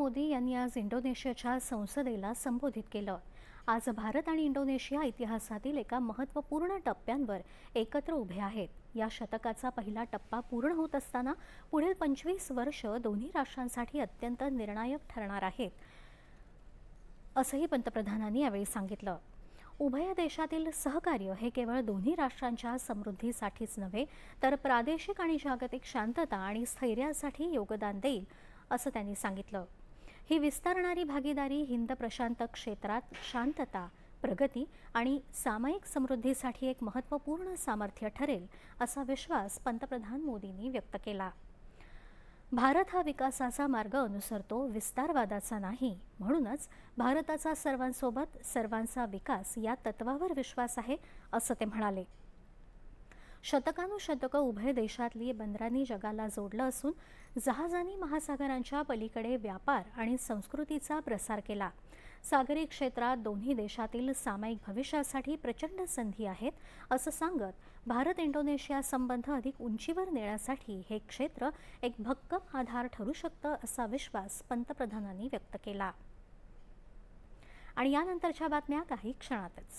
मोदी यांनी आज इंडोनेशियाच्या संसदेला संबोधित केलं। आज भारत आणि इंडोनेशिया इतिहासातील एका महत्त्वपूर्ण टप्प्यांवर एकत्र उभे आहेत। या शतकाचा पहिला टप्पा पूर्ण होत असताना पुढील 25 वर्ष दोन्ही राष्ट्रांसाठी अत्यंत निर्णायक ठरणार आहेत, असंही पंतप्रधानांनी यावेळी सांगितलं। उभय देशातील सहकार्य हे केवळ दोन्ही राष्ट्रांच्या समृद्धीसाठीच नव्हे, तर प्रादेशिक आणि जागतिक शांतता आणि स्थैर्यासाठी योगदान देईल, असं त्यांनी सांगितलं। ही विस्तारणारी भागीदारी हिंद प्रशांत क्षेत्रात शांतता, प्रगती आणि सामायिक समृद्धीसाठी एक महत्त्वपूर्ण सामर्थ्य ठरेल, असा विश्वास पंतप्रधान मोदींनी व्यक्त केला। भारत हा विकासाचा मार्ग अनुसरतो, विस्तारवादाचा नाही। म्हणूनच भारताचा सर्वांसोबत सर्वांचा विकास या तत्वावर विश्वास आहे, असं ते म्हणाले। शतकानुशतकं उभय देशातली बंदरांनी जगाला जोडलं असून जहाजांनी महासागरांच्या पलीकडे व्यापार आणि संस्कृतीचा प्रसार केला। सागरी क्षेत्रात दोन्ही देशातील सामायिक भविष्यासाठी प्रचंड संधी आहेत, असं सांगत भारत इंडोनेशिया संबंध अधिक उंचीवर नेण्यासाठी हे क्षेत्र एक भक्कम आधार ठरू शकतं, असा विश्वास पंतप्रधानांनी व्यक्त केला। आणि यानंतरच्या बातम्या काही क्षणातच।